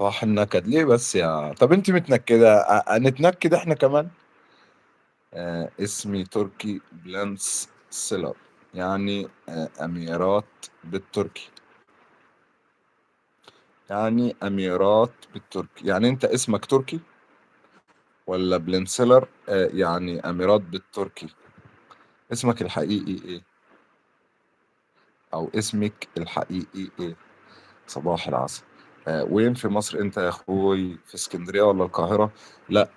صباح النكد ليه بس طب انت متنكدة نتنكد احنا كمان. اسمي تركي بلانس سيلر، يعني أميرات بالتركي. يعني أميرات بالتركي، يعني أنت اسمك تركي ولا بلنسلر؟ يعني أميرات بالتركي. اسمك الحقيقي إيه؟ أو اسمك الحقيقي إيه؟ صباح العسل. وين في مصر أنت يا أخوي؟ في اسكندرية ولا القاهرة؟ لا،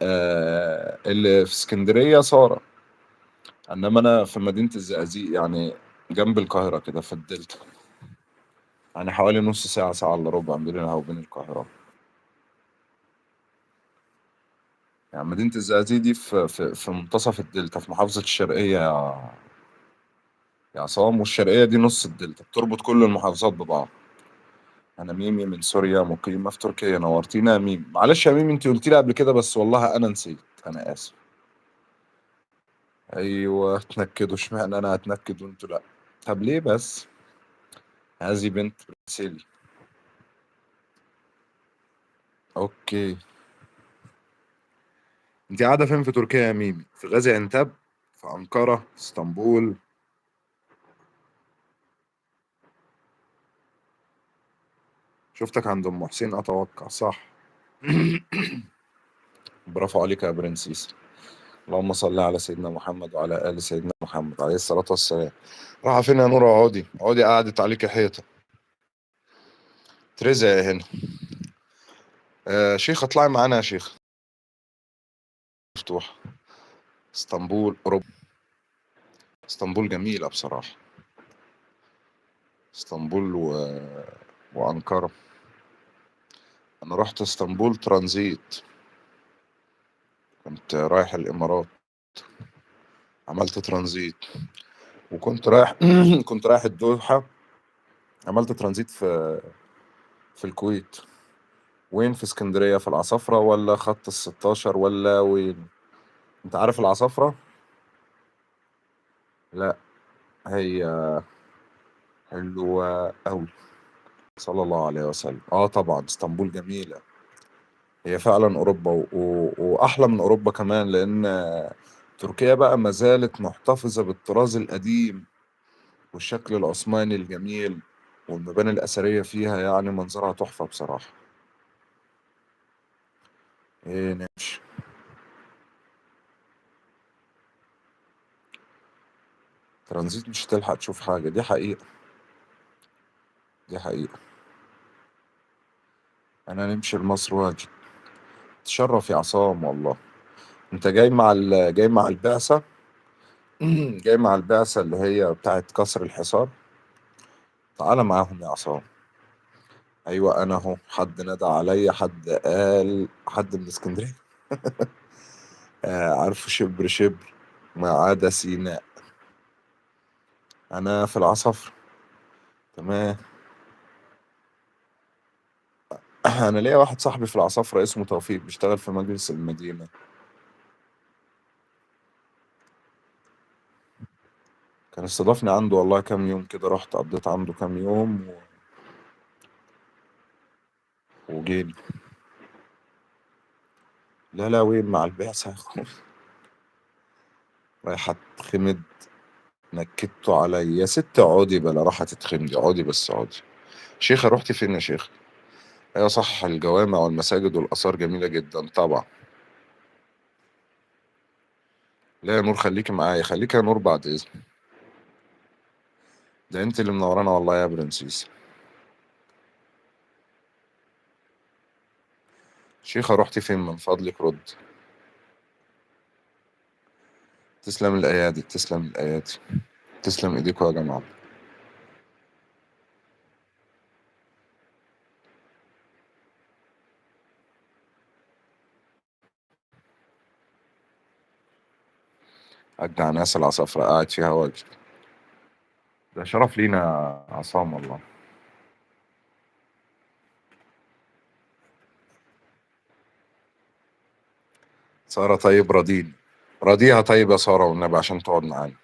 اللي في اسكندرية سارة، إنما أنا في مدينة الزقازيق، يعني جنب القاهرة كده في الدلتا، يعني حوالي نص ساعة، ساعة إلا ربع بيننا وبين القاهرة. يعني مدينة الزقازيق دي في منتصف الدلتا، في محافظة الشرقية يا عصام، والشرقية دي نص الدلتا، بتربط كل المحافظات ببعض. أنا ميمي من سوريا، مقيمة في تركيا. نورتينا يا ميمي. معلش يا ميمي، أنت قلت لي قبل كده بس والله أنا نسيت، أنا آسف. أيوه تنكدوا، اشمعنى أنا هتنكد وأنتوا لأ؟ طب ليه بس؟ هذه بنت برسيلي. أوكي. أنت قاعدة فين في تركيا يا ميمي؟ في غازي عنتاب؟ في أنقرة؟ اسطنبول؟ شفتك عند أم حسين أتوقع، صح؟ برافو عليك يا برنسيس. اللهم صل على سيدنا محمد وعلى آل سيدنا محمد عليه الصلاة والسلام. راح فين يا نور؟ اقعدي اقعدي، قعدت عليك حيطة. تريزا يا هنا. شيخ اطلعي معانا يا شيخ. مفتوح. اسطنبول اوروبا. اسطنبول جميلة بصراحة. اسطنبول وأنقرة. أنا رحت اسطنبول ترانزيت، كنت رايح الإمارات، عملت ترانزيت. وكنت رايح كنت رايح الدوحة، عملت ترانزيت في الكويت. وين في اسكندرية؟ في العصافرة ولا خط الستاشر ولا وين؟ انت عارف العصافرة؟ لا، هي حلوة أوي. صلى الله عليه وسلم. اه طبعا اسطنبول جميلة. هي فعلا أوروبا وأحلى من أوروبا كمان، لأن تركيا بقى ما زالت محتفظة بالطراز القديم والشكل العثماني الجميل، والمباني الأثرية فيها يعني منظرها تحفة بصراحة. ايه نمشي. ترانزيت مش هتلحق تشوف حاجة، دي حقيقة. دي حقيقة. أنا نمشي لمصر واجي. تشرف يا عصام والله. انت جاي مع البعثة. جاي مع البعثة اللي هي بتاعت كسر الحصار. تعالى معاهم يا عصام. ايوه انا اهو، حد نادى عليا، حد قال، حد من اسكندرية. عارفه شبر شبر ما عدا سيناء. انا في العصفر. تمام. انا ليا واحد صاحبي في العصفرة اسمه توفيق، بيشتغل في مجلس المدينة. كان استضافني عنده والله كام يوم كده، رحت قضيت عنده كام يوم وجيت. لا لا، وين مع البعثة يا اخوي؟ رايحة اتخمد. نكدتوا عليا يا ست، اقعدي بلا راحة تتخمدي، اقعدي بس اقعدي. شيخة رحتي فين يا شيخ؟ ايوه صح، الجوامع والمساجد والآثار جميلة جدا طبعا. لا يا نور، خليكي معايا، خليكي يا نور بعد إذن. ده انت اللي منورانا والله يا برنسيس. شيخة رحتي فين من فضلك؟ رد. تسلم الأيادي، تسلم الأيادي. تسلم إيديكوا يا جماعة. أجدع ناس العصافرة قاعد فيها واجد. ده شرف لينا يا عصام والله. سارة طيب راضين. راضيها طيب يا سارة والنبي عشان تقعد معانا.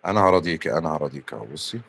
أنا هراضيكي، أنا هراضيكي أهو بصي.